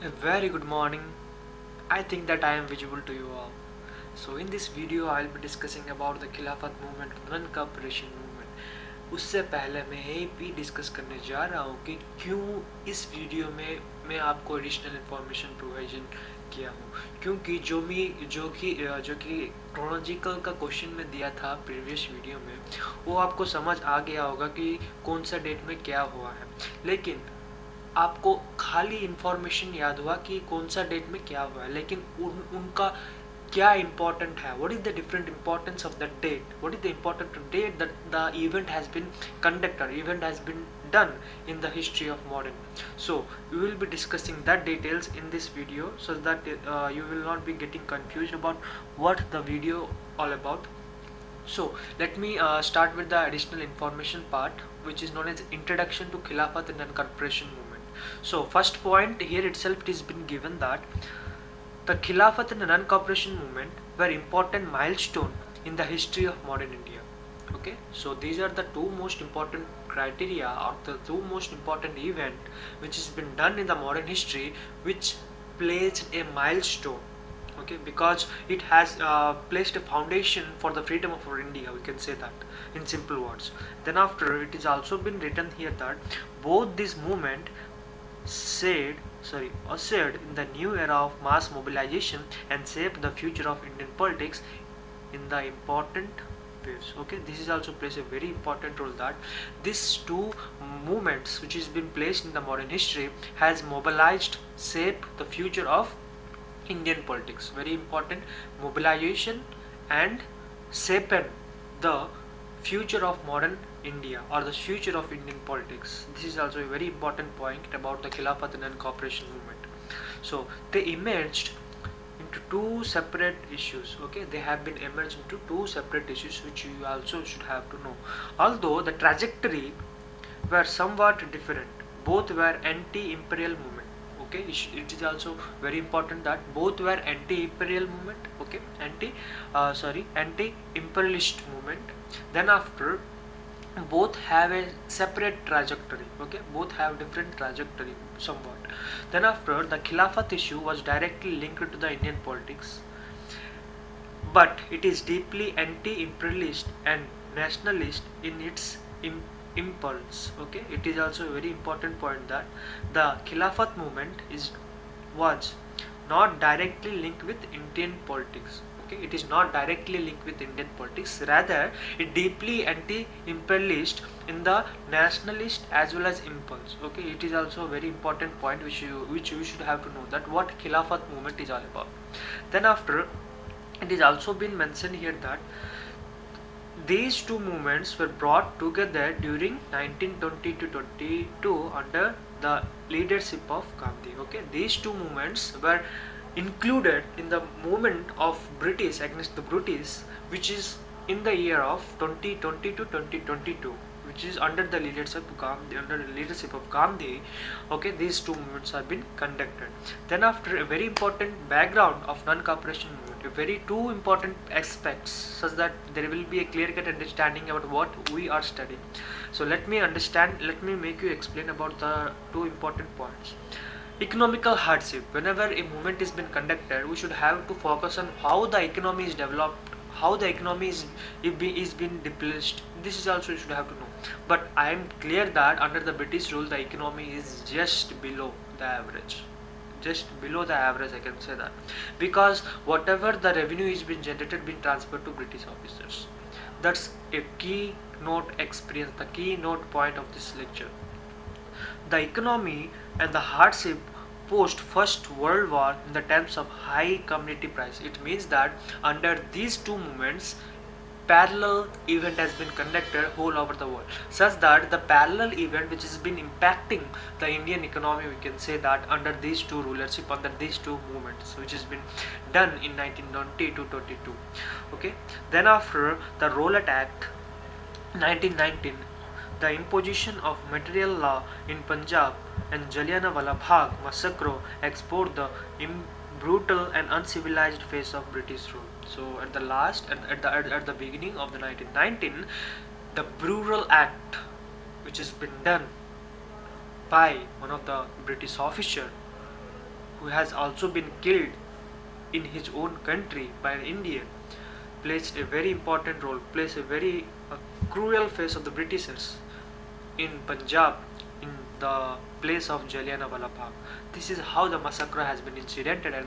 A very good morning. I think that I am visible to you all. So in this video I'll be discussing about the खिलाफत movement, none cooperation movement. उससे पहले मैं ये भी discuss करने जा रहा हूँ कि क्यों इस वीडियो में मैं आपको एडिशनल इंफॉर्मेशन प्रोवाइजन किया हूँ. क्योंकि जो कि क्रोनोलॉजिकल का क्वेश्चन में दिया था प्रीवियस वीडियो में, वो आपको समझ आ गया होगा कि कौन सा डेट में क्या हुआ है. लेकिन आपको खाली इंफॉर्मेशन याद हुआ कि कौन सा डेट में क्या हुआ है, लेकिन उनका क्या इम्पोर्टेंट है. What is the different importance of the date, what is the important date that the event has been conducted, event has been done in the history of modern. So we will be discussing that details in this video so that you will not be getting confused about what the video all about. So let me start with the additional information part, which is known as introduction to Khilafat and non-corporation movement. So first point here itself, it has been given that the Khilafat and the non-corporation movement were important milestone in the history of modern India. Okay, so these are the two most important criteria, or the two most important event which has been done in the modern history, which placed a milestone. Okay, because it has placed a foundation for the freedom of our India, we can say that in simple words. Then after, it is also been written here that both this movement ushered in the new era of mass mobilization and shaped the future of Indian politics in the important ways. Okay, this is also plays a very important role, that these two movements which has been placed in the modern history has mobilized, shaped the future of Indian politics. Very important, mobilization and shaped the future of modern India, or the future of Indian politics. This is also a very important point about the Khilafat and cooperation movement. So they emerged into two separate issues. Okay, they have been emerged into two separate issues which you also should have to know. Although the trajectory were somewhat different, both were anti-imperial movement. Okay, it is also very important that both were anti-imperial movement. Okay, anti-imperialist movement. Then after, both have a separate trajectory. Okay, both have different trajectory somewhat. Then after, the Khilafat issue was directly linked to the Indian politics, but it is deeply anti-imperialist and nationalist in its impulse. Okay, it is also a very important point that the Khilafat movement was not directly linked with Indian politics. Okay, it is not directly linked with Indian politics, rather it deeply anti-imperialist in the nationalist as well as impulse. Okay, it is also a very important point which you should have to know, that what Khilafat movement is all about. Then after, it is also been mentioned here that these two movements were brought together during 1920 to 22 under the leadership of Gandhi. Okay, these two movements were included in the movement of British against the British, which is in the year of 2020 to 2022, which is under the leadership of Gandhi. Okay, these two movements have been conducted. Then after, a very important background of non-cooperation movement, a very two important aspects, such that there will be a clear-cut understanding about what we are studying. So let me make you explain about the two important points. Economical hardship. Whenever a movement is been conducted, we should have to focus on how the economy is developed, how the economy is being depleted. This is also you should have to know. But I am clear that under the British rule, the economy is just below the average. Just below the average, I can say that, because whatever the revenue is being generated, being transferred to British officers. That's a keynote experience, the keynote point of this lecture. The economy and the hardship post First World War in the terms of high commodity price. It means that under these two movements, parallel event has been conducted all over the world, such that the parallel event which has been impacting the Indian economy, we can say that under these two rulership, under these two movements, which has been done in 1920 to 22. Okay, then after, the Rowlatt Act 1919, the imposition of martial law in Punjab, and Jallianwala Bagh massacre exposed the brutal and uncivilized face of British rule. So at the beginning of the 1919, the Brutal Act, which has been done by one of the British officer, who has also been killed in his own country by an Indian, plays a very important role, plays a very cruel phase of the Britishers in Punjab, in the place of Jallianwala Bagh. This is how the massacre has been incidented, and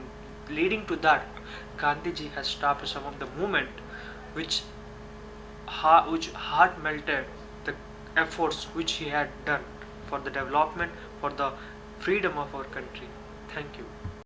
leading to that, Gandhiji has stopped some of the movement which which heart melted the efforts which he had done for the development, for the freedom of our country. Thank you.